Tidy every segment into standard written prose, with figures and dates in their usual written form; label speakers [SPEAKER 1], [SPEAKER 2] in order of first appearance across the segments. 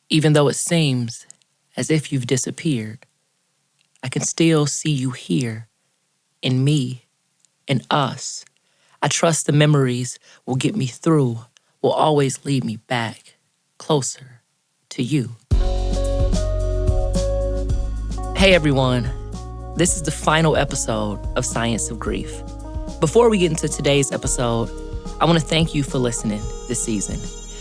[SPEAKER 1] Even though it seems as if you've disappeared, I can still see you here, in me, in us. I trust the memories will get me through, will always lead me back, closer to you. Hey everyone, this is the final episode of Science of Grief. Before we get into today's episode, I want to thank you for listening this season.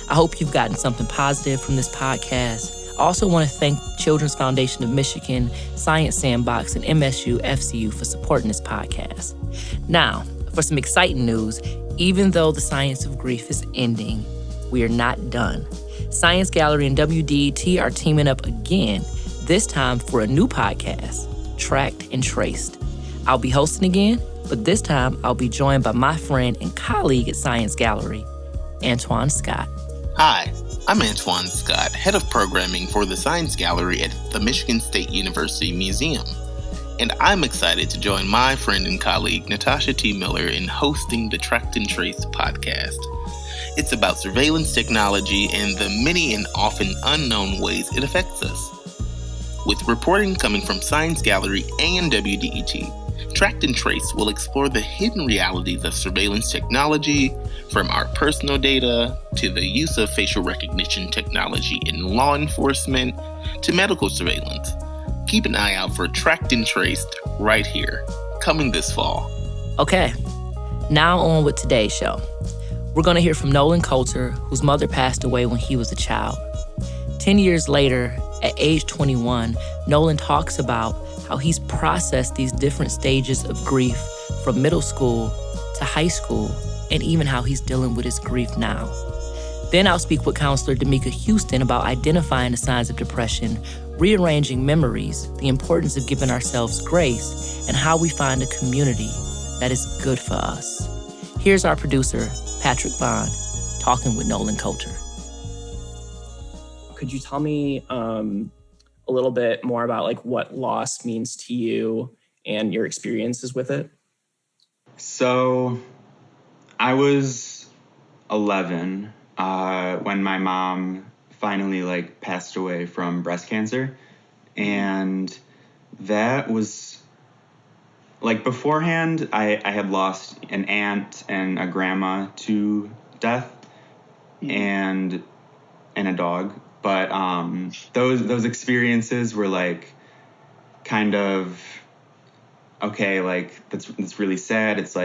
[SPEAKER 1] I hope you've gotten something positive from this podcast. I also want to thank Children's Foundation of Michigan, Science Sandbox, and MSU FCU for supporting this podcast. Now, for some exciting news, even though the Science of Grief is ending, we are not done. Science Gallery and WDET are teaming up again, this time for a new podcast, Tracked and Traced. I'll be hosting again, but this time I'll be joined by my friend and colleague at Science Gallery, Antoine Scott.
[SPEAKER 2] Hi, I'm Antoine Scott, Head of Programming for the Science Gallery at the Michigan State University Museum. And I'm excited to join my friend and colleague, Natasha T. Miller, in hosting the Tracked and Traced podcast. It's about surveillance technology and the many and often unknown ways it affects us. With reporting coming from Science Gallery and WDET, Tracked and Traced will explore the hidden realities of surveillance technology, from our personal data to the use of facial recognition technology in law enforcement to medical surveillance. Keep an eye out for Tracked and Traced right here, coming this fall.
[SPEAKER 1] Okay, now on with today's show. We're going to hear from Nolan Colter, whose mother passed away when he was a child. 10 years later, at age 21, Nolan talks about how he's processed these different stages of grief from middle school to high school, and even how he's dealing with his grief now. Then I'll speak with counselor Damika Houston about identifying the signs of depression, rearranging memories, the importance of giving ourselves grace, and how we find a community that is good for us. Here's our producer, Patrick Vaughn, talking with Nolan Colter.
[SPEAKER 3] Could you tell me a little bit more about like what loss means to you and your experiences with it?
[SPEAKER 4] So I was 11 when my mom finally passed away from breast cancer, and that was beforehand I had lost an aunt and a grandma to death, and a dog, but those experiences were kind of okay, that's really sad. It's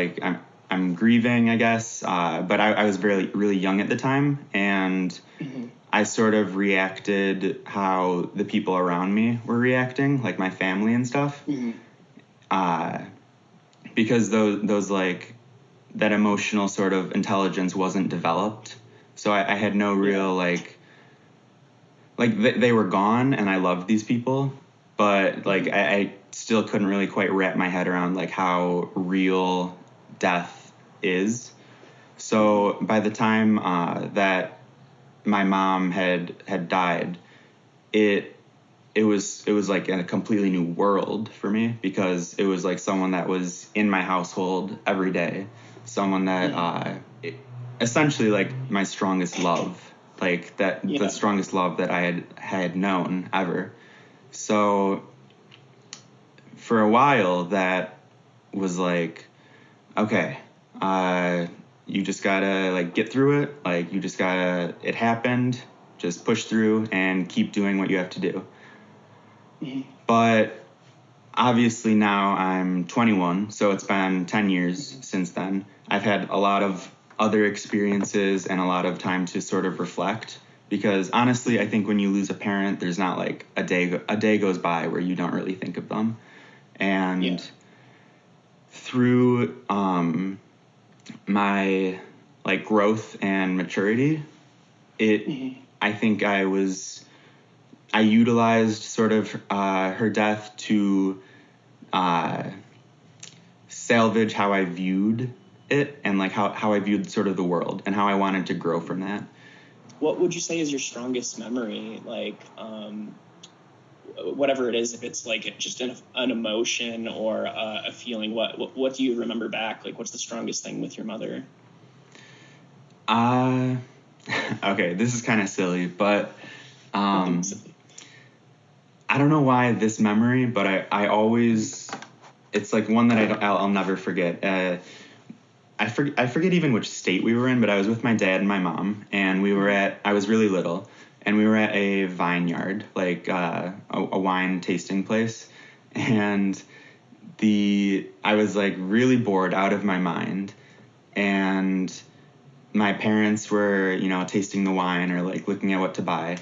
[SPEAKER 4] I'm grieving, I guess, but I was really young at the time, and I sort of reacted how the people around me were reacting, like my family and stuff, because those that emotional sort of intelligence wasn't developed, so I had no real they were gone, and I loved these people, but I still couldn't really quite wrap my head around how real death is. So by the time that my mom had died, it was like in a completely new world for me, because it was someone that was in my household every day, someone that essentially my strongest love, the strongest love that I had known ever. So for a while that was okay, you just gotta get through it. You just gotta, it happened, just push through and keep doing what you have to do. But obviously now I'm 21, so it's been 10 years since then. I've had a lot of other experiences and a lot of time to sort of reflect, because honestly, I think when you lose a parent, there's not a day goes by where you don't really think of them. And through my growth and maturity, I think I utilized sort of her death to salvage how I viewed it, and how I viewed sort of the world, and how I wanted to grow from that.
[SPEAKER 3] What would you say is your strongest memory? Whatever it is, if it's just an emotion or a feeling, what do you remember back? What's the strongest thing with your mother?
[SPEAKER 4] Okay, this is kind of silly, but I don't know why this memory, but I always, it's like one that I'll never forget. I forget even which state we were in, but I was with my dad and my mom, and I was really little, and we were at a vineyard, like a wine tasting place, and I was like really bored out of my mind, and my parents were, tasting the wine or like looking at what to buy,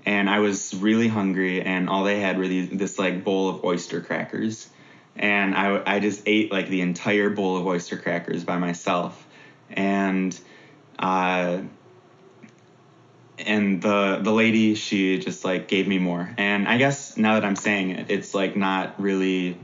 [SPEAKER 4] and I was really hungry, and all they had were this like bowl of oyster crackers. And I just ate like the entire bowl of oyster crackers by myself, and the lady, she just like gave me more. And I guess now that I'm saying it, it's like not really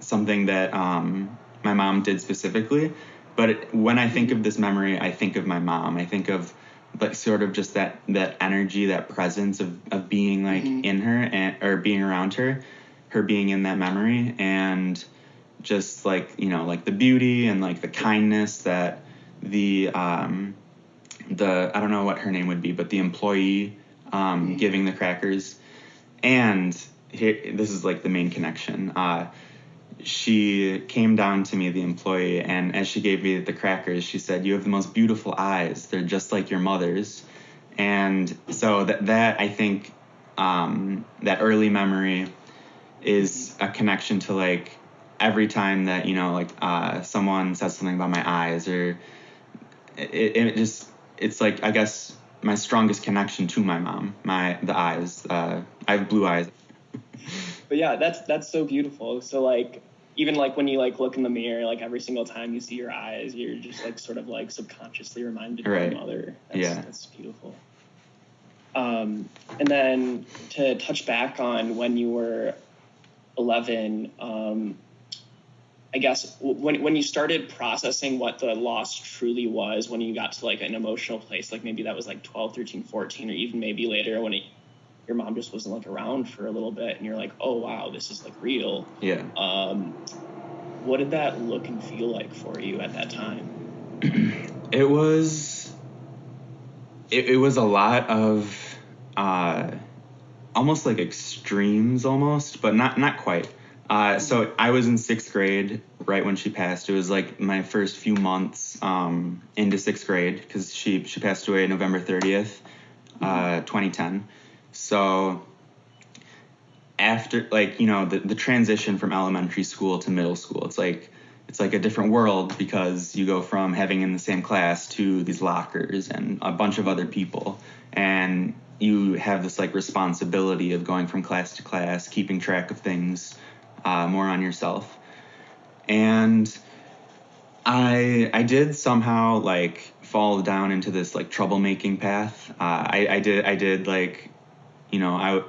[SPEAKER 4] something that my mom did specifically, but when I think of this memory, I think of my mom. I think of like sort of just that energy, that presence of being like in her or being around her being in that memory, and just like, like the beauty and like the kindness that the I don't know what her name would be, but the employee giving the crackers. And here, this is like the main connection. She came down to me, the employee, and as she gave me the crackers, she said, "You have the most beautiful eyes. They're just like your mother's." And so that I think that early memory is a connection to like every time that, someone says something about my eyes, or it's like, I guess, my strongest connection to my mom, the eyes. I have blue eyes.
[SPEAKER 3] But yeah, that's so beautiful. So like, even like when you like look in the mirror, like every single time you see your eyes, you're just like sort of like subconsciously reminded of your mother. That's beautiful. And then to touch back on when you were 11, I guess when you started processing what the loss truly was, when you got to like an emotional place, like maybe that was like 12, 13, 14, or even maybe later when your mom just wasn't like around for a little bit and you're like, oh wow, this is like real.
[SPEAKER 4] Yeah.
[SPEAKER 3] What did that look and feel like for you at that time?
[SPEAKER 4] It was a lot of almost like extremes almost, but not quite. So I was in sixth grade right when she passed. It was like my first few months into sixth grade, because she passed away November 30th, 2010. So after, like, the transition from elementary school to middle school, it's like a different world, because you go from having in the same class to these lockers and a bunch of other people, and you have this like responsibility of going from class to class, keeping track of things more on yourself. And I did somehow like fall down into this like troublemaking path. I did like, I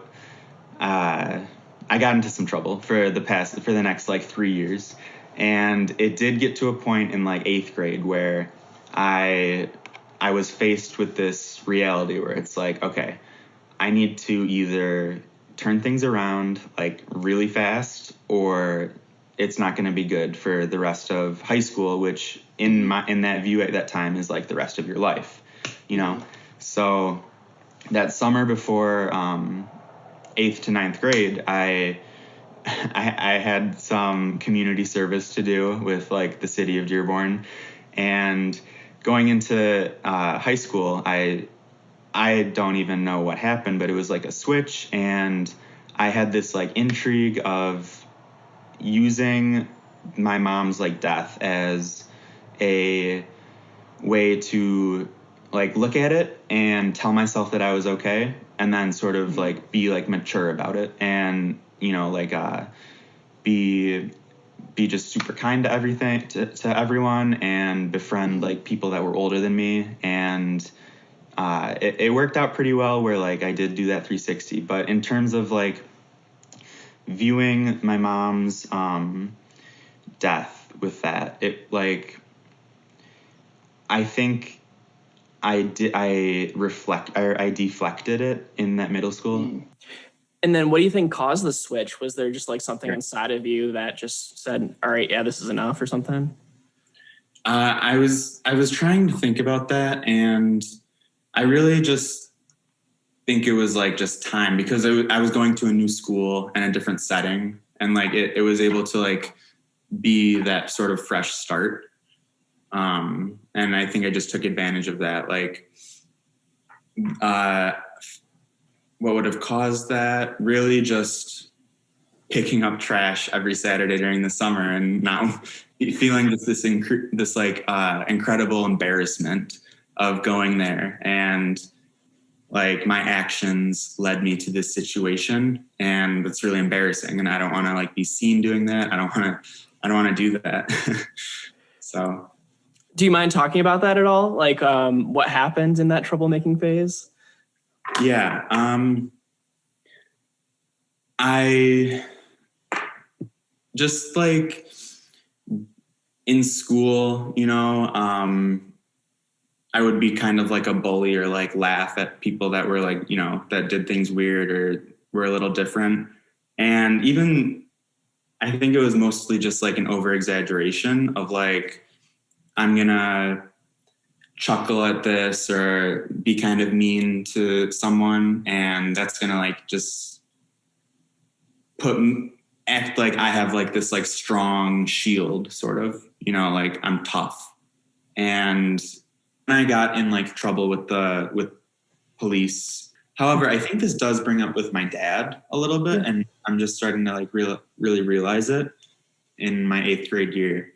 [SPEAKER 4] got into some trouble for the next like 3 years. And it did get to a point in like 8th grade where I was faced with this reality where it's like, okay, I need to either turn things around like really fast, or it's not going to be good for the rest of high school, which in that view at that time is like the rest of your life, So that summer before 8th to 9th grade, I had some community service to do with like the city of Dearborn, and going into high school, I don't even know what happened, but it was like a switch, and I had this like intrigue of using my mom's like death as a way to like look at it and tell myself that I was okay, and then sort of like be like mature about it, and be just super kind to everything, to everyone, and befriend like people that were older than me. And it worked out pretty well where like I did do that 360. But in terms of like viewing my mom's death with that, it like, I think I deflected it in that middle school.
[SPEAKER 3] And then what do you think caused the switch? Was there just like something inside of you that just said, all right, yeah, this is enough, or something?
[SPEAKER 4] I was trying to think about that, and I really just, think it was like just time, because I was going to a new school and a different setting, and like it was able to like be that sort of fresh start. And I think I just took advantage of that. Like, what would have caused that? Really just picking up trash every Saturday during the summer and not feeling this incredible embarrassment of going there. And like my actions led me to this situation, and it's really embarrassing. And I don't want to like be seen doing that. I don't want to do that. So.
[SPEAKER 5] Do you mind talking about that at all? Like, what happened in that troublemaking phase?
[SPEAKER 4] Yeah. I just like in school, you know, I would be kind of like a bully or like laugh at people that were like, you know, that did things weird or were a little different. And even I think it was mostly just like an over exaggeration of like, I'm going to chuckle at this or be kind of mean to someone. And that's going to like just act like I have like this like strong shield sort of, you know, like I'm tough. And I got in like trouble with police. However, I think this does bring up with my dad a little bit. And I'm just starting to like really realize it. In my 8th grade year,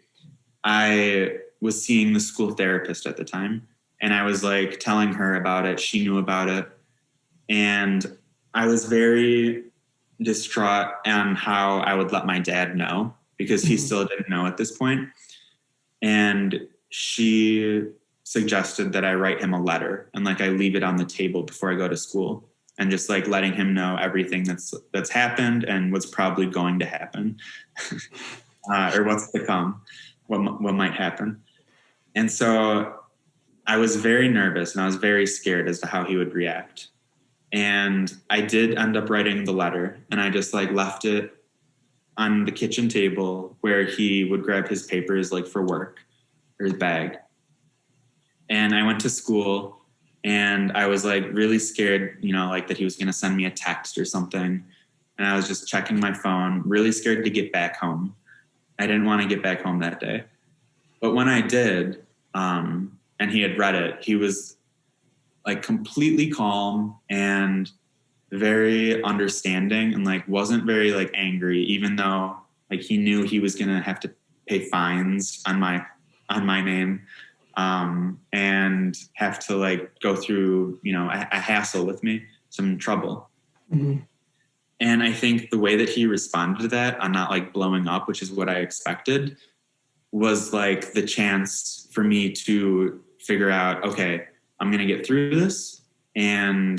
[SPEAKER 4] I was seeing the school therapist at the time, and I was like telling her about it. She knew about it. And I was very distraught on how I would let my dad know, because he still didn't know at this point. And she suggested that I write him a letter and like I leave it on the table before I go to school, and just like letting him know everything that's happened and what's probably going to happen or what's to come, what might happen. And so I was very nervous and I was very scared as to how he would react. And I did end up writing the letter, and I just like left it on the kitchen table where he would grab his papers like for work, or his bag. And I went to school, and I was like really scared, you know, like that he was going to send me a text or something. And I was just checking my phone, really scared to get back home. I didn't want to get back home that day. But when I did, and he had read it, he was like completely calm and very understanding, and like wasn't very like angry, even though like he knew he was going to have to pay fines on my name, and have to like go through, you know, a hassle with me, some trouble. Mm-hmm. And I think the way that he responded to that, on not like blowing up, which is what I expected, was like the chance for me to figure out, okay, I'm going to get through this. And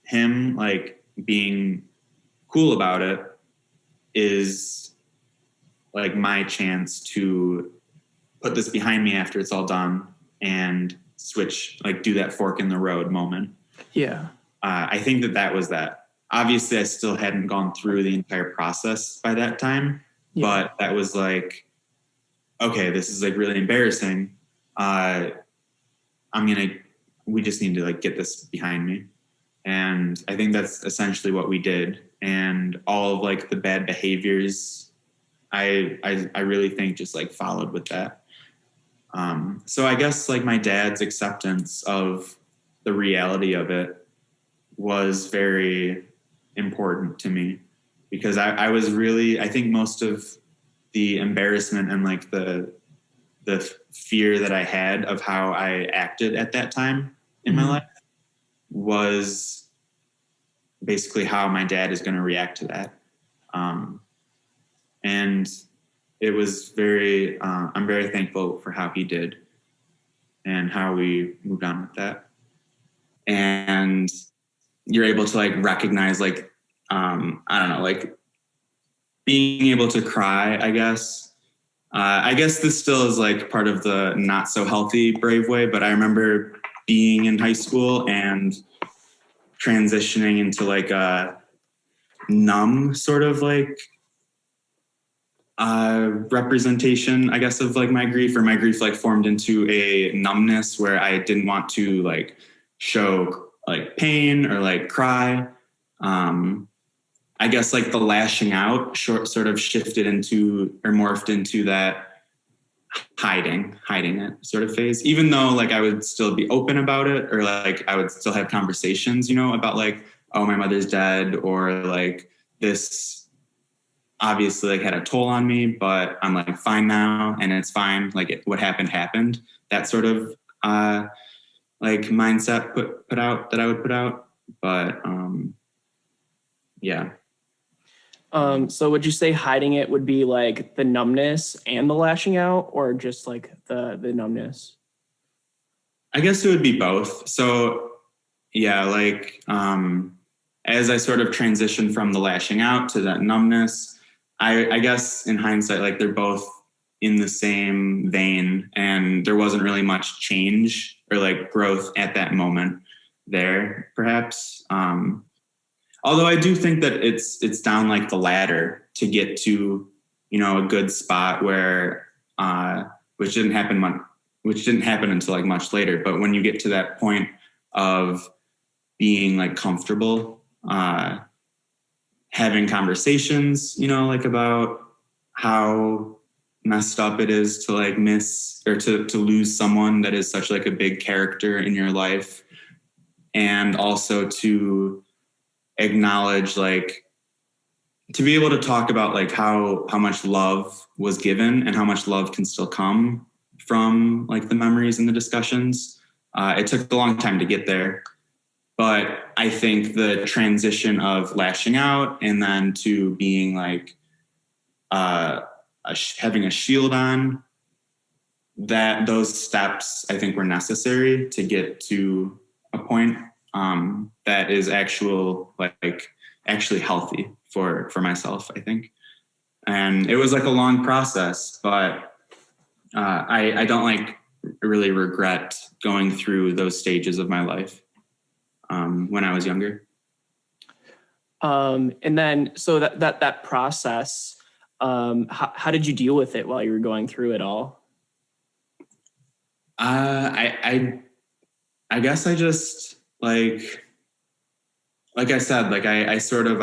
[SPEAKER 4] him like being cool about it is like my chance to put this behind me after it's all done and switch, like do that fork in the road moment.
[SPEAKER 5] Yeah.
[SPEAKER 4] I think that was that. Obviously I still hadn't gone through the entire process by that time, but that was like, okay, this is like really embarrassing. We just need to like get this behind me. And I think that's essentially what we did. And all of like the bad behaviors, I really think just like followed with that. So I guess like my dad's acceptance of the reality of it was very important to me, because I was really, I think most of the embarrassment and like the fear that I had of how I acted at that time in my life was basically how my dad is going to react to that. And it was very, I'm very thankful for how he did and how we moved on with that. And you're able to like recognize like, I don't know, like being able to cry, I guess. I guess this still is like part of the not so healthy brave way, but I remember being in high school and transitioning into like a numb sort of like representation, I guess, of like my grief, or my grief like formed into a numbness where I didn't want to like show like pain or like cry. I guess like the lashing out sort of shifted into or morphed into that hiding it sort of phase, even though like I would still be open about it, or like I would still have conversations, you know, about like, oh, my mother's dead, or like this obviously like had a toll on me, but I'm like fine now and it's fine. Like what happened. That sort of like mindset put out that I would put out. But yeah.
[SPEAKER 5] So would you say hiding it would be like the numbness and the lashing out, or just like the numbness?
[SPEAKER 4] I guess it would be both. So yeah, like as I sort of transitioned from the lashing out to that numbness, I guess in hindsight, like they're both in the same vein, and there wasn't really much change or like growth at that moment there, perhaps. Although I do think that it's down like the ladder to get to, you know, a good spot where, which didn't happen until like much later. But when you get to that point of being like comfortable, having conversations, you know, like about how messed up it is to like miss or to lose someone that is such like a big character in your life, and also to acknowledge, like, to be able to talk about like how much love was given and how much love can still come from like the memories and the discussions. It took a long time to get there, but I think the transition of lashing out and then to being like having a shield on, that those steps I think were necessary to get to a point that is actually healthy for myself, I think. And it was like a long process, but I don't like really regret going through those stages of my life when I was younger.
[SPEAKER 5] And then, so that process, how did you deal with it while you were going through it all?
[SPEAKER 4] I guess I just like I said, like I sort of,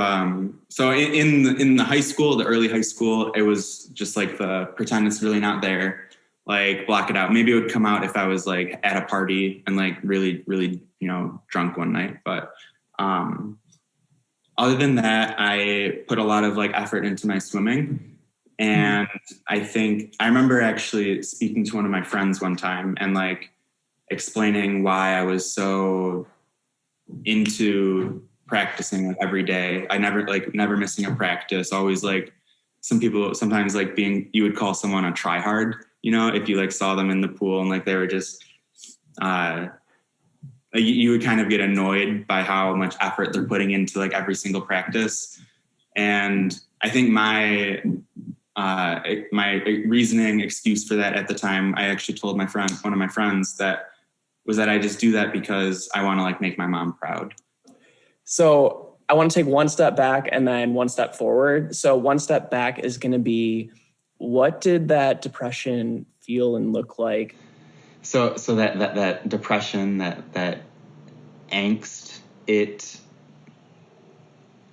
[SPEAKER 4] so in the high school, the early high school, it was just like the pretend it's really not there, like block it out. Maybe it would come out if I was like at a party and like really, really, you know, drunk one night. But other than that, I put a lot of like effort into my swimming. And I think I remember actually speaking to one of my friends one time and like explaining why I was so into practicing like every day. I never missing a practice. Always like some people sometimes like you would call someone a try hard, you know, if you like saw them in the pool and like they were just, you would kind of get annoyed by how much effort they're putting into like every single practice. And I think my reasoning excuse for that at the time, I actually told one of my friends that I just do that because I want to like make my mom proud.
[SPEAKER 5] So I want to take one step back and then one step forward. So one step back is going to be, what did that depression feel and look like?
[SPEAKER 4] So that depression, that angst, it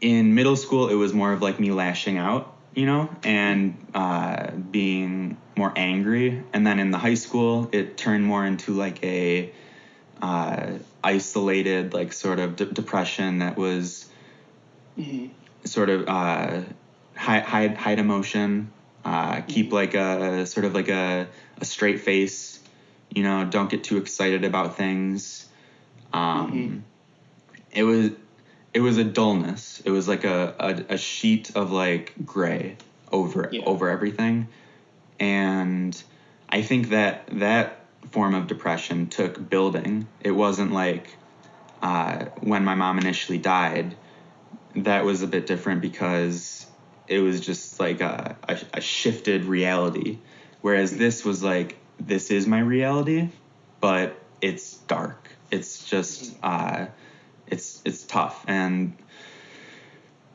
[SPEAKER 4] in middle school, it was more of like me lashing out, you know, and being more angry. And then in the high school, it turned more into like a isolated, like sort of depression that was sort of hide emotion, keep like a sort of like a straight face, you know, don't get too excited about things. It was a dullness. It was like a sheet of like gray over everything. And I think that form of depression took building. It wasn't like when my mom initially died, that was a bit different because it was just like a shifted reality. Whereas this was like, this is my reality, but it's dark. It's just, it's tough. And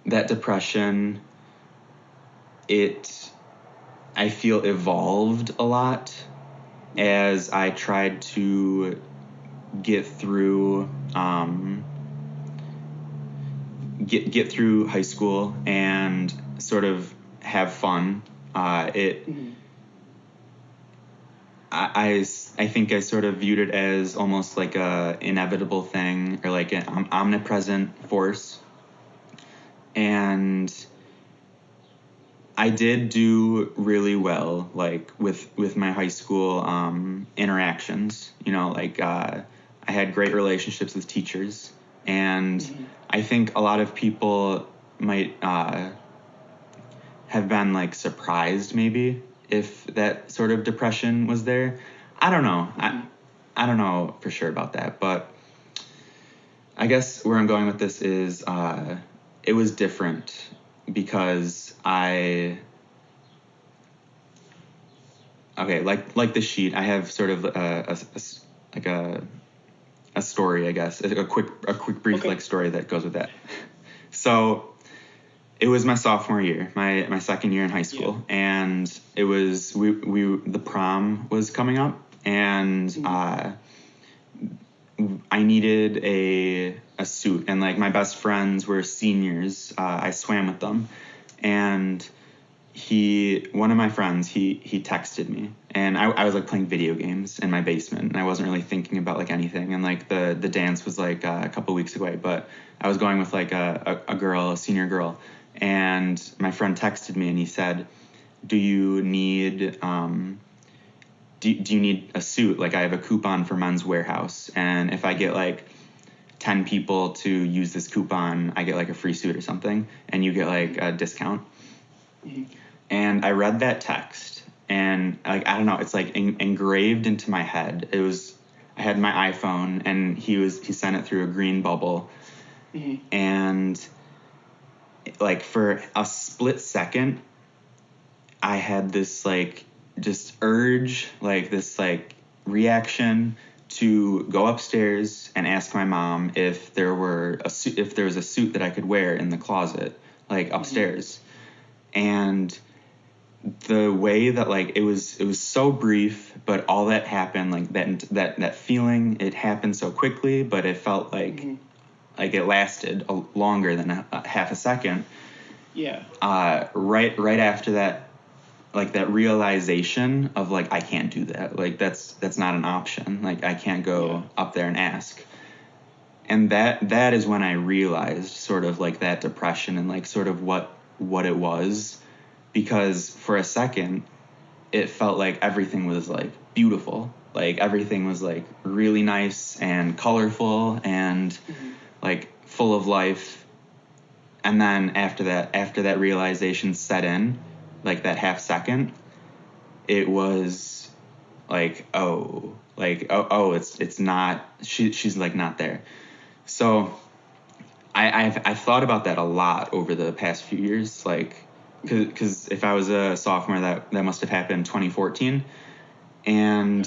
[SPEAKER 4] that depression, I feel evolved a lot as I tried to get through get through high school and sort of have fun. I think I sort of viewed it as almost like a inevitable thing, or like an omnipresent force. And I did do really well, like with my high school interactions. You know, like I had great relationships with teachers, and I think a lot of people might have been like surprised maybe if that sort of depression was there. I don't know. I don't know for sure about that, but I guess where I'm going with this is it was different because like the sheet, I have sort of a story, I guess, a quick brief like story that goes with that. So it was my sophomore year, my second year in high school, and it was the prom was coming up, and I needed a suit, and like my best friends were seniors. I swam with them, and one of my friends, he texted me, and I was like playing video games in my basement, and I wasn't really thinking about like anything, and like the dance was like a couple weeks away, but I was going with like a senior girl, and my friend texted me and he said, do you need do you need a suit? Like I have a coupon for Men's Warehouse, and if I get like 10 people to use this coupon, I get like a free suit or something, and you get like a discount. And I read that text, and like I don't know, it's like engraved into my head. I had my iPhone, and he sent it through a green bubble, and like for a split second, I had this like just urge, like this like reaction to go upstairs and ask my mom if there was a suit that I could wear in the closet, like upstairs. And the way that like it was so brief, but all that happened, like that feeling, it happened so quickly, but it felt like it lasted longer than a half a second.
[SPEAKER 3] Yeah.
[SPEAKER 4] Right after that, like that realization of like, I can't do that. Like that's not an option. Like I can't go up there and ask. And that is when I realized sort of like that depression and like sort of what it was, because for a second it felt like everything was like beautiful. Like everything was like really nice and colorful and like full of life. And then after that realization set in, like that half second, it was like, it's not, she's like not there. So I've thought about that a lot over the past few years, like, because if I was a sophomore, that must have happened in 2014, and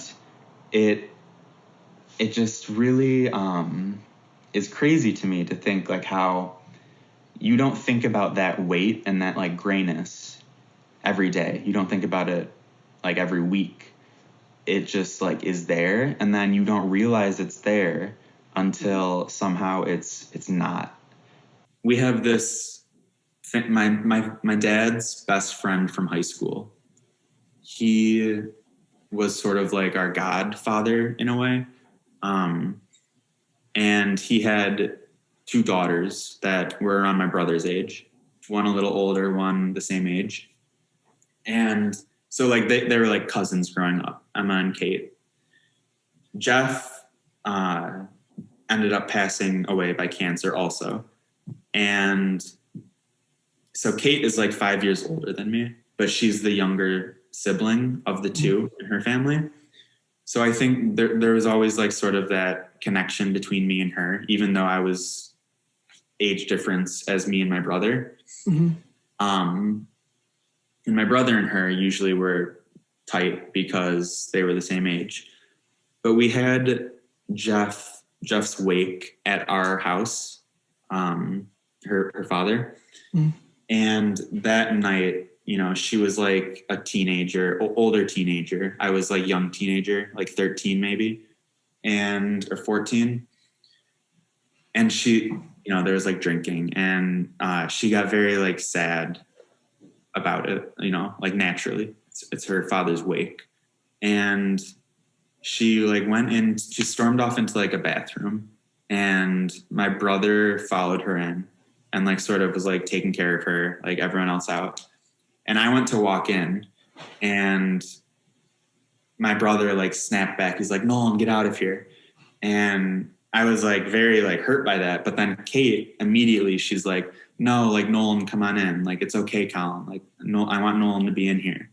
[SPEAKER 4] it just really is crazy to me to think like how you don't think about that weight and that like grayness every day. You don't think about it like every week. It just like is there, and then you don't realize it's there until somehow it's not. We have this thing, my dad's best friend from high school. He was sort of like our godfather in a way. And he had two daughters that were around my brother's age, one a little older, one the same age. And so like they were like cousins growing up, Emma and Kate. Jeff ended up passing away by cancer also. And so Kate is like 5 years older than me, but she's the younger sibling of the two in her family. So I think there was always like sort of that connection between me and her, even though I was age difference as me and my brother. And my brother and her usually were tight because they were the same age. But we had Jeff's wake at our house, her father. And that night, you know, she was like a teenager, older teenager. I was like young teenager, like 13 maybe, or 14. And there was like drinking, and she got very like sad about it, like naturally. It's her father's wake. And she like she stormed off into like a bathroom, and my brother followed her in and like sort of was like taking care of her, like everyone else out. And I went to walk in, and my brother like snapped back. He's like, "Nolan, get out of here." And I was like very like hurt by that. But then Kate immediately, she's like, "No, like Nolan, come on in. Like, it's okay, Colin. Like, no, I want Nolan to be in here."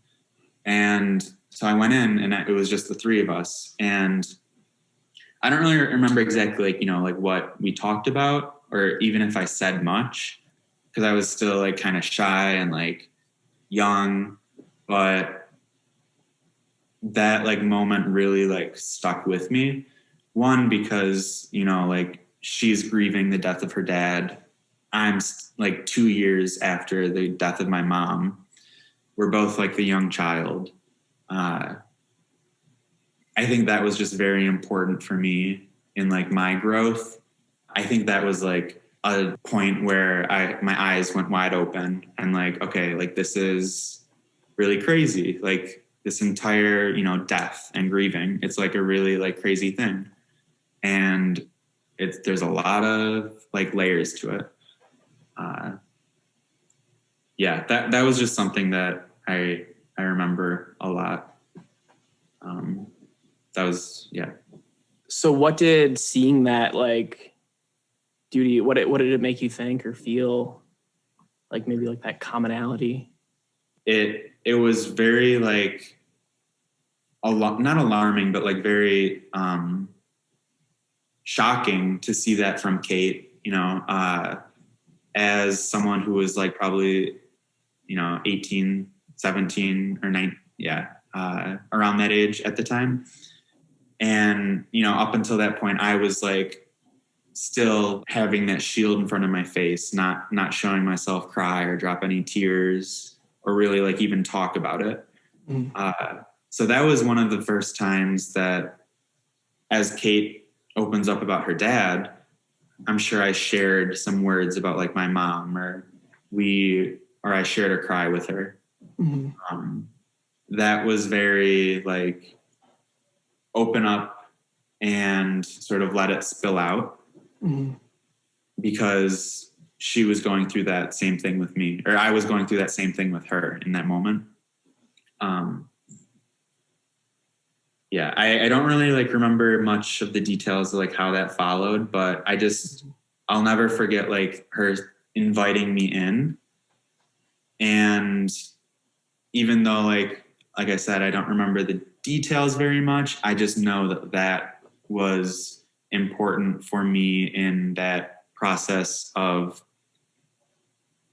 [SPEAKER 4] And so I went in, and it was just the three of us. And I don't really remember exactly like, like what we talked about, or even if I said much, because I was still like kind of shy and like young. But that like moment really like stuck with me. One, because, like she's grieving the death of her dad. I'm like 2 years after the death of my mom. We're both like the young child. I think that was just very important for me in like my growth. I think that was like a point where my eyes went wide open and like, okay, like this is really crazy. Like this entire, death and grieving, it's like a really like crazy thing. And there's a lot of like layers to it. That was just something that I remember a lot. That was, yeah.
[SPEAKER 5] So what did seeing that like do to you? What did it make you think or feel? Like maybe like that commonality?
[SPEAKER 4] It was very like not alarming, but like very shocking to see that from Kate, as someone who was like probably, 18, 17 or 19, around that age at the time. And, up until that point, I was like still having that shield in front of my face, not showing myself cry or drop any tears or really like even talk about it. So that was one of the first times that as Kate opens up about her dad, I'm sure I shared some words about like my mom or I shared a cry with her. Mm-hmm. That was very like open up and sort of let it spill out. Mm-hmm. Because she was going through that same thing with me, or I was going through that same thing with her in that moment. I don't really like remember much of the details of like how that followed, but I'll never forget like her inviting me in. And even though like I said, I don't remember the details very much, I just know that was important for me in that process of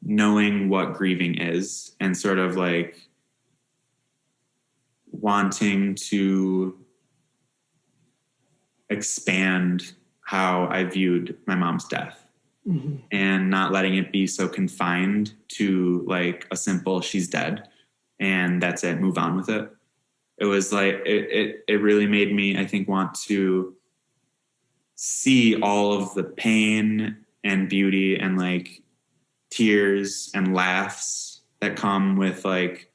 [SPEAKER 4] knowing what grieving is and sort of like wanting to expand how I viewed my mom's death. Mm-hmm. And not letting it be so confined to like a simple she's dead and that's it, move on with it. It was like it really made me, I think, want to see all of the pain and beauty and like tears and laughs that come with like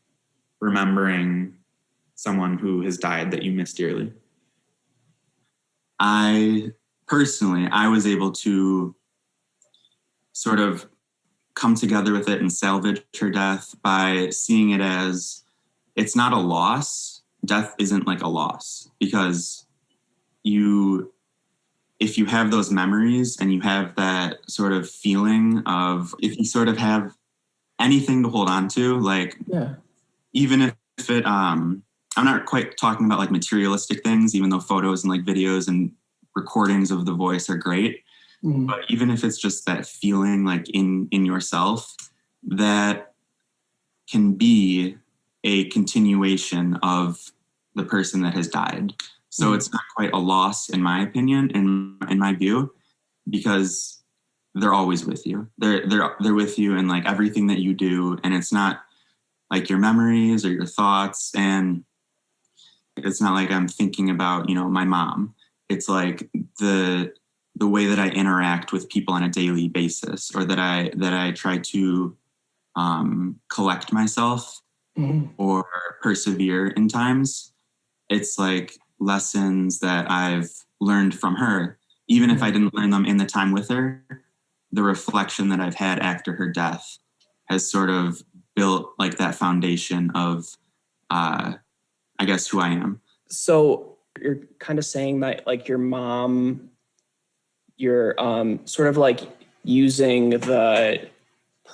[SPEAKER 4] remembering someone who has died that you miss dearly. I was able to sort of come together with it and salvage her death by seeing it as it's not a loss. Death isn't like a loss because if you have those memories and you have that sort of feeling of, if you sort of have anything to hold on to, like, even if it, I'm not quite talking about like materialistic things, even though photos and like videos and recordings of the voice are great. Mm-hmm. But even if it's just that feeling like in yourself, that can be a continuation of the person that has died. So mm-hmm. It's not quite a loss, in my opinion, in my view, because they're always with you. They're with you in like everything that you do, and it's not like your memories or your thoughts, and it's not like I'm thinking about, my mom. It's like the the way that I interact with people on a daily basis, or that I try to collect myself or persevere in times. It's like lessons that I've learned from her, even if I didn't learn them in the time with her. The reflection that I've had after her death has sort of built like that foundation of, I guess, who I am.
[SPEAKER 5] So you're kind of saying that like your mom, you're sort of like using the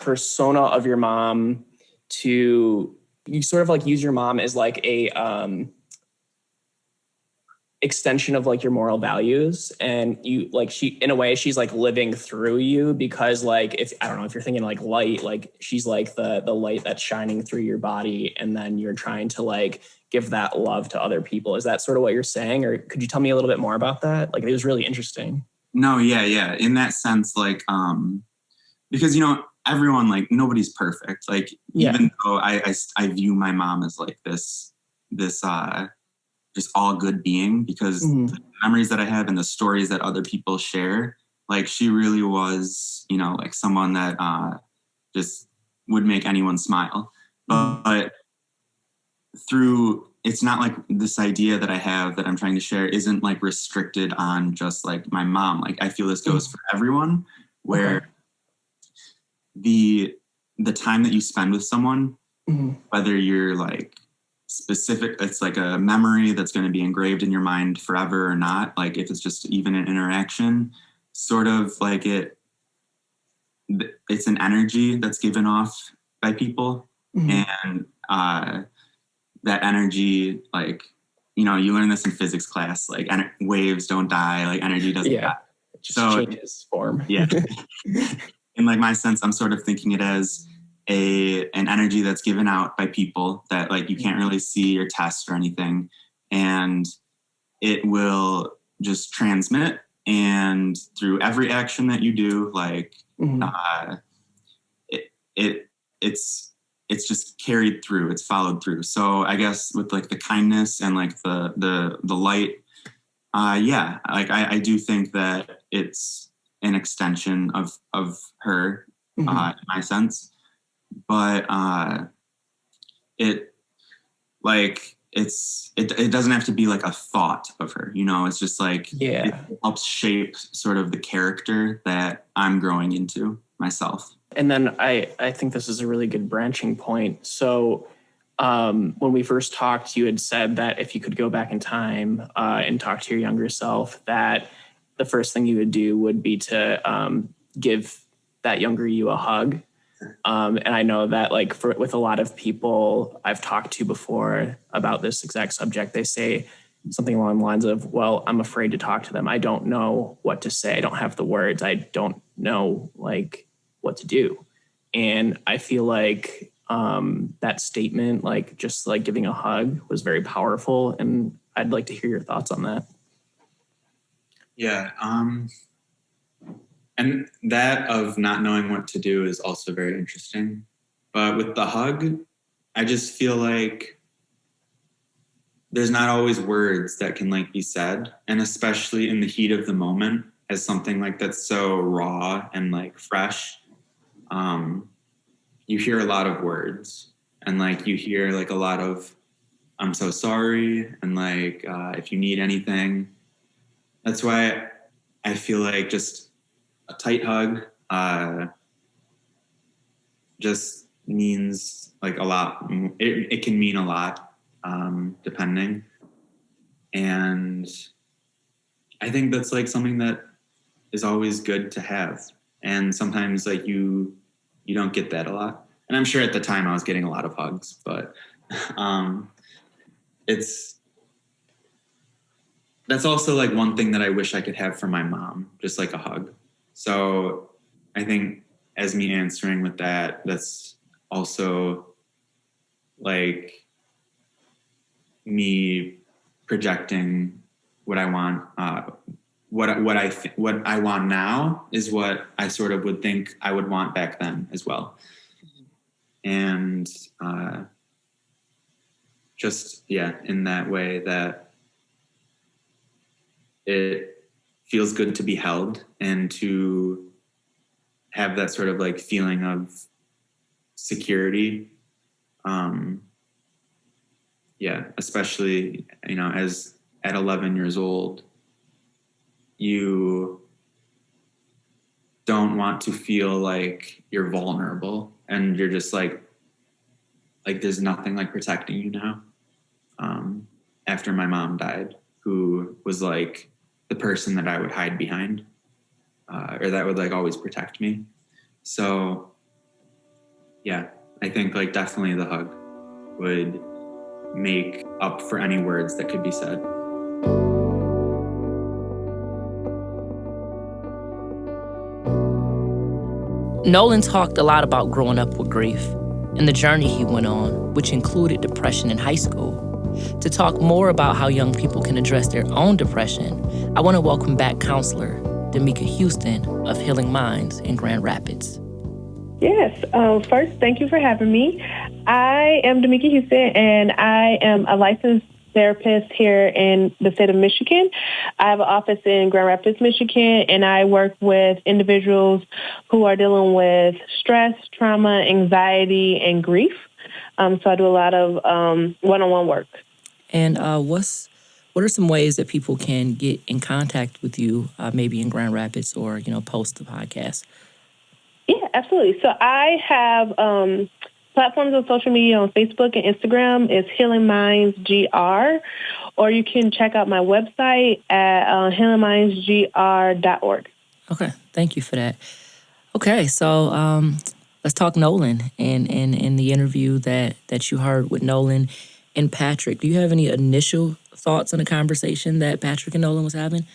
[SPEAKER 5] persona of your mom to, you sort of like use your mom as like a extension of like your moral values, and you like, she, in a way, she's like living through you, because like, if I don't know, if you're thinking like light, like she's like the light that's shining through your body, and then you're trying to like give that love to other people. Is that sort of what you're saying, or could you tell me a little bit more about that? Like, it was really interesting.
[SPEAKER 4] No, yeah, in that sense, like because everyone, like, nobody's perfect, like, even though I view my mom as like this just all good being, because the memories that I have and the stories that other people share, like, she really was, like someone that just would make anyone smile. But it's not like this idea that I have that I'm trying to share isn't like restricted on just like my mom. Like, I feel this goes for everyone, where the time that you spend with someone, whether you're like specific, it's like a memory that's going to be engraved in your mind forever or not, like if it's just even an interaction, sort of like it's an energy that's given off by people. And that energy, like, you learn this in physics class, like waves don't die, like energy doesn't die.
[SPEAKER 5] It just changes form.
[SPEAKER 4] In like my sense, I'm sort of thinking it as an energy that's given out by people that like you can't really see or test or anything, and it will just transmit, and through every action that you do, like it's just carried through, it's followed through. So I guess with like the kindness and like the light, like I do think that it's an extension of her, in my sense. But it doesn't have to be like a thought of her, it's just like, it helps shape sort of the character that I'm growing into myself.
[SPEAKER 5] And then I think this is a really good branching point. So when we first talked, you had said that if you could go back in time and talk to your younger self, that the first thing you would do would be to give that younger you a hug. And I know that like with a lot of people I've talked to before about this exact subject, they say something along the lines of, well, I'm afraid to talk to them. I don't know what to say. I don't have the words. I don't know like what to do. And I feel like that statement, like just like giving a hug, was very powerful. And I'd like to hear your thoughts on that.
[SPEAKER 4] Yeah. And that of not knowing what to do is also very interesting. But with the hug, I just feel like there's not always words that can like be said. And especially in the heat of the moment, as something like that's so raw and like fresh, you hear a lot of words, and like you hear like a lot of I'm so sorry, and like if you need anything. That's why I feel like just a tight hug just means like a lot. It can mean a lot, depending. And I think that's like something that is always good to have. And sometimes like you don't get that a lot. And I'm sure at the time I was getting a lot of hugs, but that's also like one thing that I wish I could have from my mom, just like a hug. So I think as me answering with that, that's also like me projecting what I want. What I want now is what I sort of would think I would want back then as well. And just, in that way that it feels good to be held and to have that sort of like feeling of security. Especially, as at 11 years old, you don't want to feel like you're vulnerable and you're just like there's nothing like protecting you now. After my mom died, who was like the person that I would hide behind, or that would like always protect me. So yeah, I think like definitely the hug would make up for any words that could be said.
[SPEAKER 1] Nolan talked a lot about growing up with grief and the journey he went on, which included depression in high school. To talk more about how young people can address their own depression, I want to welcome back counselor Damika Houston of Healing Minds in Grand Rapids.
[SPEAKER 6] Yes. First, thank you for having me. I am Damika Houston, and I am a licensed therapist here in the state of Michigan. I have an office in Grand Rapids, Michigan, and I work with individuals who are dealing with stress, trauma, anxiety, and grief. So I do a lot of one-on-one work.
[SPEAKER 1] And what are some ways that people can get in contact with you, maybe in Grand Rapids or, post the podcast?
[SPEAKER 6] Yeah, absolutely. So I have platforms on social media on Facebook and Instagram. It's Healing Minds GR, or you can check out my website at healingmindsgr.org.
[SPEAKER 1] Okay, thank you for that. Okay, so let's talk Nolan and the interview that you heard with Nolan and Patrick. Do you have any initial thoughts on the conversation that Patrick and Nolan was having?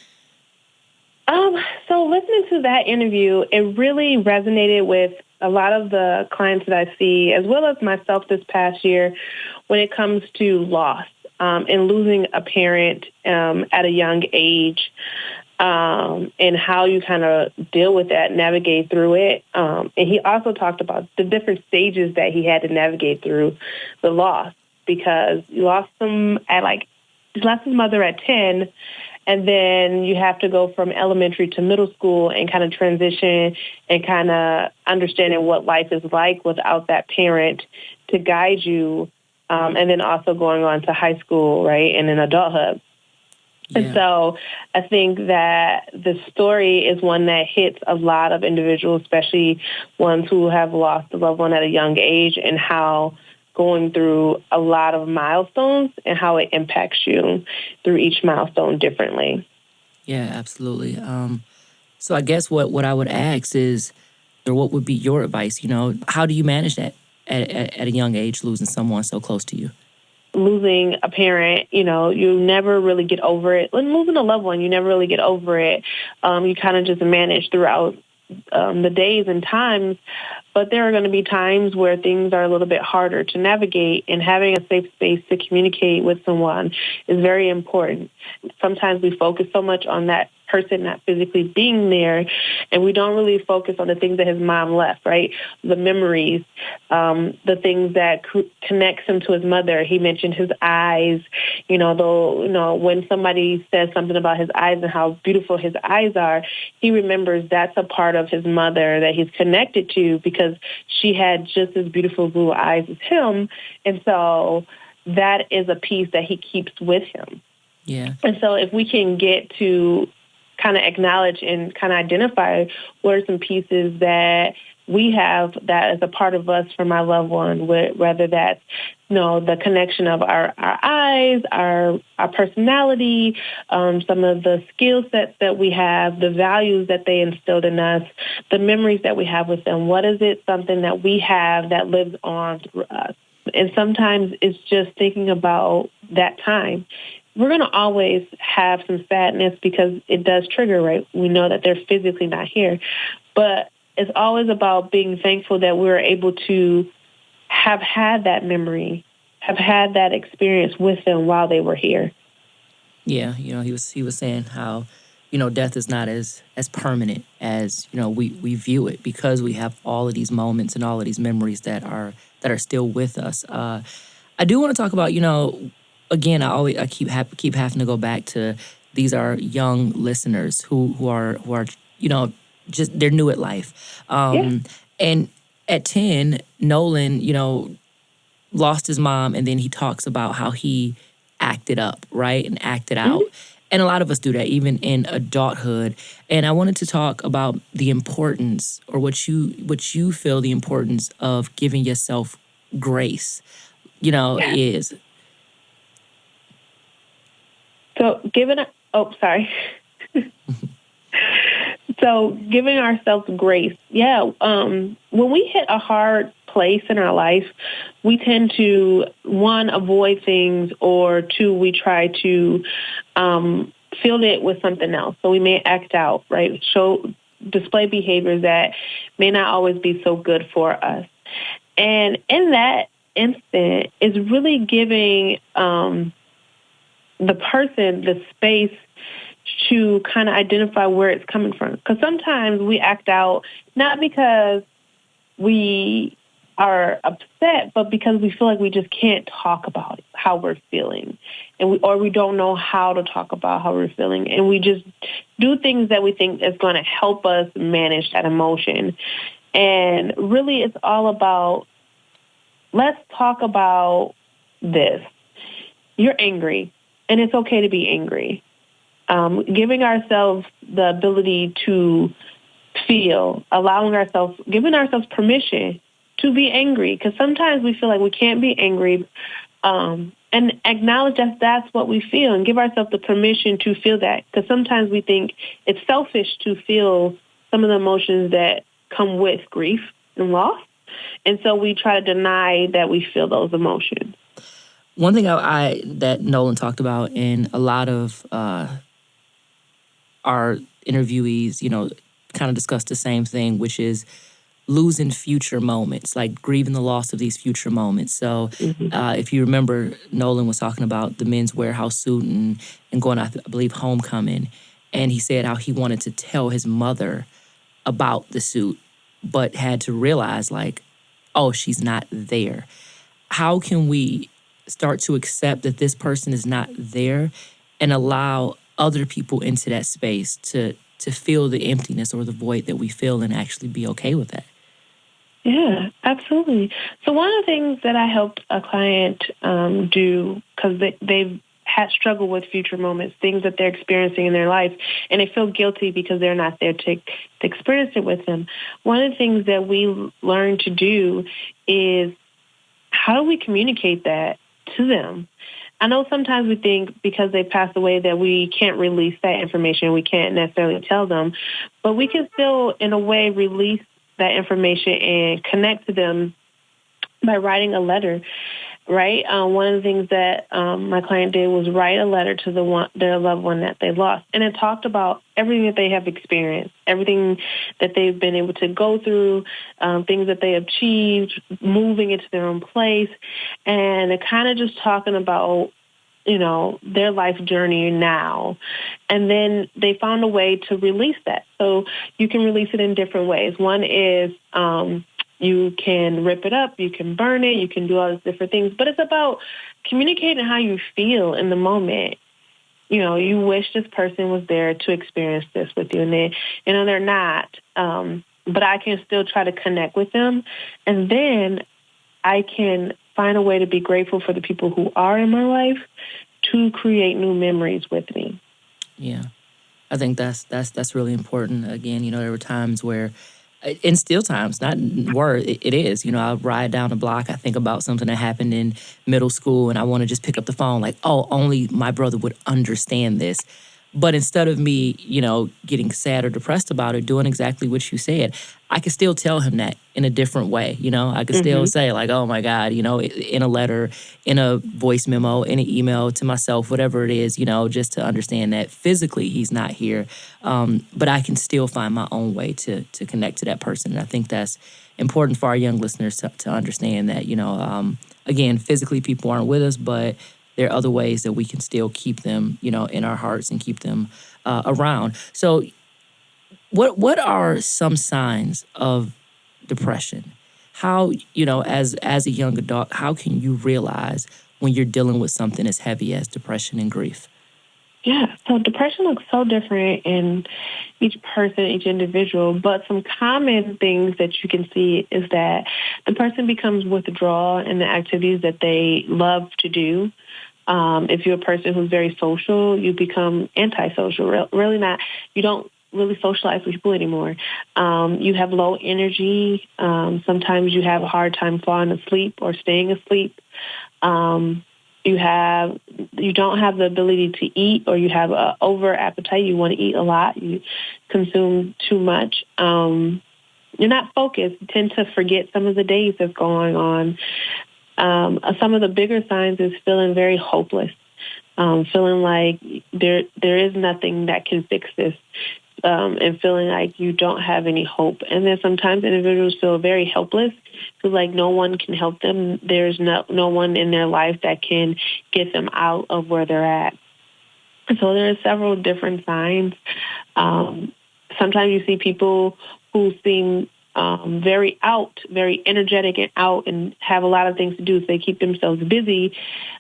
[SPEAKER 6] So listening to that interview, it really resonated with a lot of the clients that I see, as well as myself this past year, when it comes to loss and losing a parent at a young age, and how you kind of deal with that, navigate through it. And he also talked about the different stages that he had to navigate through the loss, because he lost his mother at 10. And then you have to go from elementary to middle school and kind of transition and kind of understanding what life is like without that parent to guide you. And then also going on to high school, right, and in adulthood. Yeah. And so I think that the story is one that hits a lot of individuals, especially ones who have lost a loved one at a young age, and how going through a lot of milestones and how it impacts you through each milestone differently.
[SPEAKER 1] Yeah, absolutely. So I guess what I would ask is, or what would be your advice? How do you manage that at a young age, losing someone so close to you?
[SPEAKER 6] Losing a parent, you never really get over it. When losing a loved one, you never really get over it. You kind of just manage throughout the days and times, but there are going to be times where things are a little bit harder to navigate, and having a safe space to communicate with someone is very important. Sometimes we focus so much on that person not physically being there, and we don't really focus on the things that his mom left, right? The memories, the things that connects him to his mother. He mentioned his eyes, when somebody says something about his eyes and how beautiful his eyes are, he remembers that's a part of his mother that he's connected to, because she had just as beautiful blue eyes as him. And so that is a piece that he keeps with him.
[SPEAKER 1] Yeah.
[SPEAKER 6] And so if we can get to kind of acknowledge and kind of identify what are some pieces that we have that is a part of us from our loved one, whether that's, the connection of our eyes, our personality, some of the skill sets that we have, the values that they instilled in us, the memories that we have with them. What is it, something that we have that lives on through us? And sometimes it's just thinking about that time. We're going to always have some sadness because it does trigger, right? We know that they're physically not here. But it's always about being thankful that we're able to have had that memory, have had that experience with them while they were here.
[SPEAKER 1] Yeah, he was saying how, death is not as permanent as, we view it, because we have all of these moments and all of these memories that are still with us. I do want to talk about, again, I keep having to go back to these are young listeners who are just they're new at life. And at 10, Nolan, lost his mom, and then he talks about how he acted up, right, and acted out. And a lot of us do that, even in adulthood. And I wanted to talk about the importance, or what you feel the importance of giving yourself grace, is.
[SPEAKER 6] So So giving ourselves grace. When we hit a hard place in our life, we tend to, one, avoid things, or two, we try to fill it with something else. So we may act out, right? Display behaviors that may not always be so good for us. And in that instant is really giving the person the space to kind of identify where it's coming from. Because sometimes we act out not because we are upset, but because we feel like we just can't talk about how we're feeling, or we don't know how to talk about how we're feeling, and we just do things that we think is going to help us manage that emotion. And really, it's all about, let's talk about this. You're angry, and it's okay to be angry. Giving ourselves the ability to feel, giving ourselves permission to be angry, because sometimes we feel like we can't be angry, and acknowledge that that's what we feel, and give ourselves the permission to feel that, because sometimes we think it's selfish to feel some of the emotions that come with grief and loss, and so we try to deny that we feel those emotions.
[SPEAKER 1] One thing that Nolan talked about, and a lot of our interviewees, kind of discussed the same thing, which is losing future moments, like grieving the loss of these future moments. So if you remember, Nolan was talking about the men's warehouse suit and going, I believe, homecoming. And he said how he wanted to tell his mother about the suit, but had to realize, she's not there. How can we start to accept that this person is not there and allow other people into that space to feel the emptiness or the void that we feel, and actually be okay with that?
[SPEAKER 6] Yeah, absolutely. So one of the things that I helped a client do, because they've had struggled with future moments, things that they're experiencing in their life, and they feel guilty because they're not there to experience it with them. One of the things that we learn to do is, how do we communicate that to them? I know sometimes we think because they passed away that we can't release that information, we can't necessarily tell them, but we can still, in a way, release that information and connect to them by writing a letter, right? One of the things that my client did was write a letter to their loved one that they lost, and it talked about everything that they have experienced, everything that they've been able to go through, things that they achieved, moving into their own place, and it kind of just talking about their life journey now. And then they found a way to release that. So you can release it in different ways. One is you can rip it up, you can burn it, you can do all these different things. But it's about communicating how you feel in the moment. You wish this person was there to experience this with you, and they're not. But I can still try to connect with them. And then I can find a way to be grateful for the people who are in my life to create new memories with me.
[SPEAKER 1] Yeah, I think that's really important. Again, there were times where, and still times, not word, it is. I'll ride down the block, I think about something that happened in middle school, and I want to just pick up the phone like, only my brother would understand this. But instead of me, getting sad or depressed about it, doing exactly what you said, I could still tell him that in a different way. I could still say oh my God, in a letter, in a voice memo, in an email to myself, whatever it is, just to understand that physically he's not here. But I can still find my own way to connect to that person. And I think that's important for our young listeners to understand that, again, physically people aren't with us, but there are other ways that we can still keep them, in our hearts and keep them around. So what are some signs of depression? How, as a young adult, how can you realize when you're dealing with something as heavy as depression and grief?
[SPEAKER 6] Yeah, so depression looks so different in each person, each individual, but some common things that you can see is that the person becomes withdrawal in the activities that they love to do. If you're a person who's very social, you become antisocial. Really not, you don't really socialize with people anymore. You have low energy. Sometimes you have a hard time falling asleep or staying asleep. You don't have the ability to eat, or you have an over appetite. You want to eat a lot. You consume too much. You're not focused. You tend to forget some of the days that's going on. Some of the bigger signs is feeling very hopeless, feeling like there is nothing that can fix this, and feeling like you don't have any hope. And then sometimes individuals feel very helpless, feel like no one can help them. There's no one in their life that can get them out of where they're at. So there are several different signs. Sometimes you see people who seem very energetic and out and have a lot of things to do, so they keep themselves busy.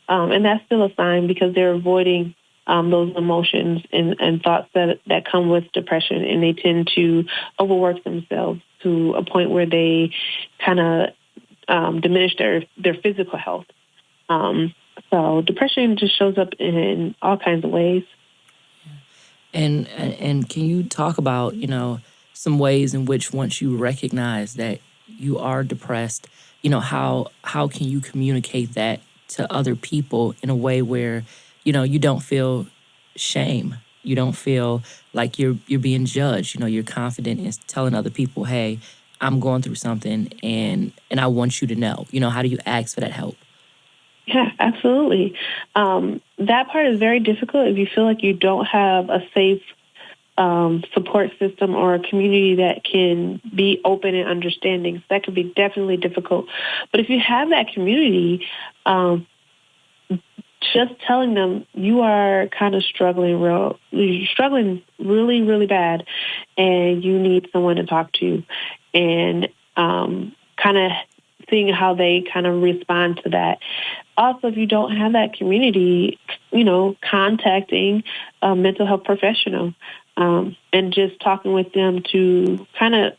[SPEAKER 6] And that's still a sign, because they're avoiding those emotions and thoughts that come with depression, and they tend to overwork themselves to a point where they kind of diminish their physical health. So depression just shows up in all kinds of ways.
[SPEAKER 1] And can you talk about, some ways in which, once you recognize that you are depressed, how can you communicate that to other people in a way where, you don't feel shame, you don't feel like you're being judged, you're confident in telling other people, hey, I'm going through something and I want you to know. How do you ask for that help?
[SPEAKER 6] Yeah, absolutely. That part is very difficult if you feel like you don't have a safe support system or a community that can be open and understanding. So that could be definitely difficult. But if you have that community, just telling them you are kind of you're struggling really, really bad, and you need someone to talk to, and kind of seeing how they kind of respond to that. Also, if you don't have that community, contacting a mental health professional and just talking with them to kind of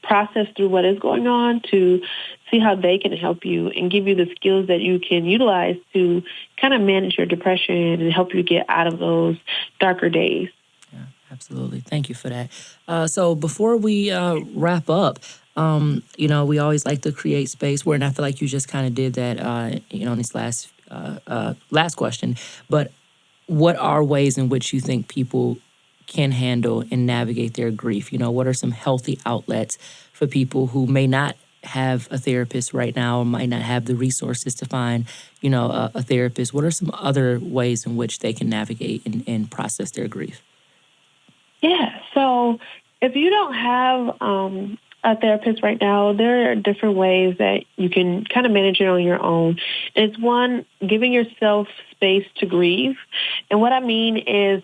[SPEAKER 6] process through what is going on, to see how they can help you and give you the skills that you can utilize to kind of manage your depression and help you get out of those darker days.
[SPEAKER 1] Yeah, absolutely. Thank you for that. So before we wrap up, we always like to create space where, and I feel like you just kind of did that, in this last question, but what are ways in which you think people can handle and navigate their grief? What are some healthy outlets for people who may not have a therapist right now or might not have the resources to find, a therapist? What are some other ways in which they can navigate and process their grief?
[SPEAKER 6] Yeah, so if you don't have a therapist right now, there are different ways that you can kind of manage it on your own. It's one, giving yourself space to grieve. And what I mean is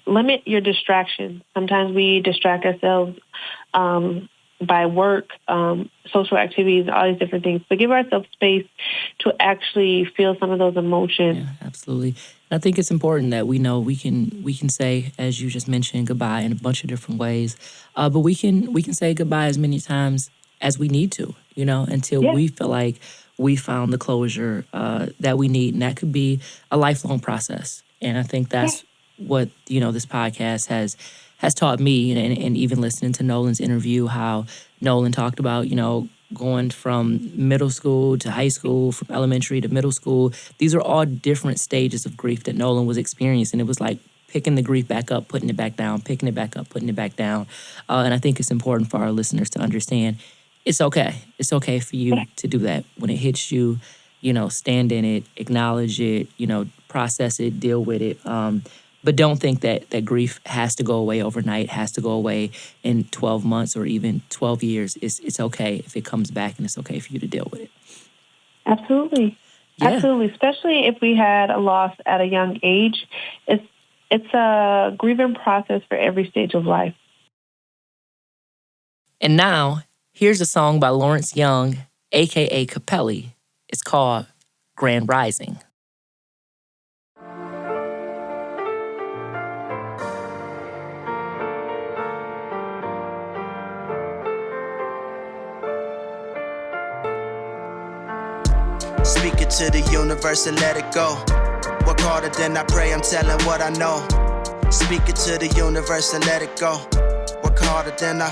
[SPEAKER 6] limit your distractions. Sometimes we distract ourselves by work, social activities, all these different things. But give ourselves space to actually feel some of those emotions.
[SPEAKER 1] Yeah, absolutely. I think it's important that we know we can say, as you just mentioned, goodbye in a bunch of different ways. But we can say goodbye as many times as we need to, until we feel like we found the closure that we need. And that could be a lifelong process. And I think that's what, this podcast has taught me, and even listening to Nolan's interview, how Nolan talked about, going from middle school to high school, from elementary to middle school. These are all different stages of grief that Nolan was experiencing. It was like picking the grief back up, putting it back down, picking it back up, putting it back down. And I think it's important for our listeners to understand it's okay. It's okay for you to do that. When it hits you, stand in it, acknowledge it, process it, deal with it. But don't think that grief has to go away overnight, has to go away in 12 months or even 12 years. It's okay if it comes back, and it's okay for you to deal with it.
[SPEAKER 6] Absolutely. Yeah. Absolutely. Especially if we had a loss at a young age. It's a grieving process for every stage of life.
[SPEAKER 1] And now, here's a song by Lawrence Young, a.k.a. Capelli. It's called Grand Rising.
[SPEAKER 7] Speak it to the universe and let it go. Work harder than I pray, I'm telling what I know. Speak it to the universe and let it go. Work harder than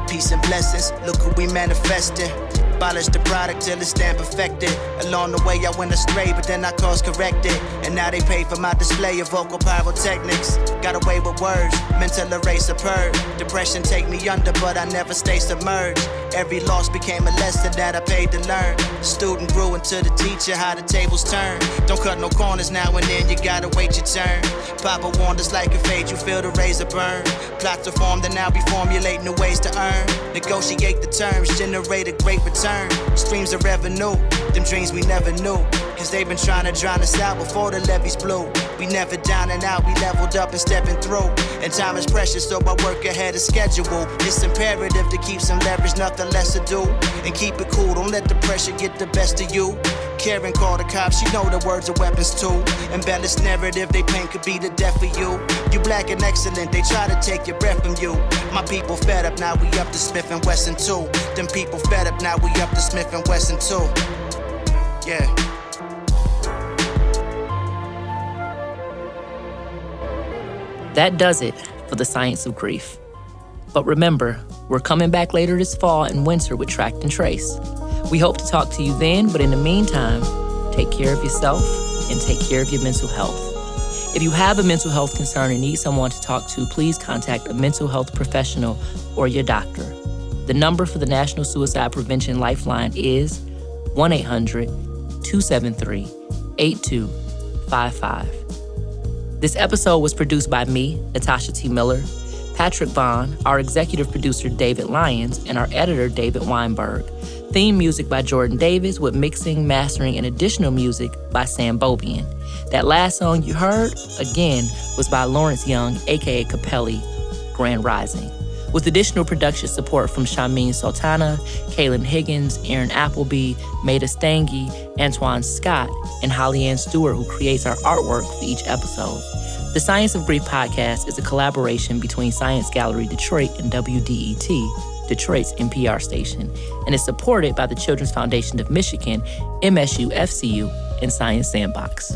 [SPEAKER 7] peace and blessings, look who we manifesting. Abolish the product till it stand perfected. Along the way I went astray, but then I course corrected. And now they pay for my display of vocal pyrotechnics. Got away with words, mental erase superb. Depression take me under, but I never stay submerged. Every loss became a lesson that I paid to learn. Student grew into the teacher, how the tables turn. Don't cut no corners now and then, you gotta wait your turn. Papa warned us like a fate, you feel the razor burn. Plots are formed and now we formulate new ways to earn. Negotiate the terms, generate a great return. Streams of revenue, them dreams we never knew. Cause they've been trying to drown us out before the levees blew. We never down and out, we leveled up and stepping through. And time is precious, so I work ahead of schedule. It's imperative to keep some leverage, nothing less to do. And keep it cool, don't let the pressure get the best of you. Karen called the cops, you know the words are weapons too. Embellished narrative they paint could be the death of you. You black and excellent, they try to take your breath from you. My people fed up, now we up to Smith & Wesson too. Them people fed up, now we up to Smith & Wesson too. Yeah.
[SPEAKER 1] That does it for the Science of Grief. But remember, we're coming back later this fall and winter with Tract and Trace. We hope to talk to you then, but in the meantime, take care of yourself and take care of your mental health. If you have a mental health concern and need someone to talk to, please contact a mental health professional or your doctor. The number for the National Suicide Prevention Lifeline is 1-800-273-8255. This episode was produced by me, Natasha T. Miller, Patrick Vaughn, our executive producer, David Lyons, and our editor, David Weinberg. Theme music by Jordan Davis with mixing, mastering, and additional music by Sam Bobian. That last song you heard, again, was by Lawrence Young, a.k.a. Capelli, Grand Rising. With additional production support from Shameen Sultana, Kaylin Higgins, Aaron Appleby, Maida Stange, Antoine Scott, and Holly Ann Stewart, who creates our artwork for each episode. The Science of Grief podcast is a collaboration between Science Gallery Detroit and WDET, Detroit's NPR station, and is supported by the Children's Foundation of Michigan, MSU FCU, and Science Sandbox.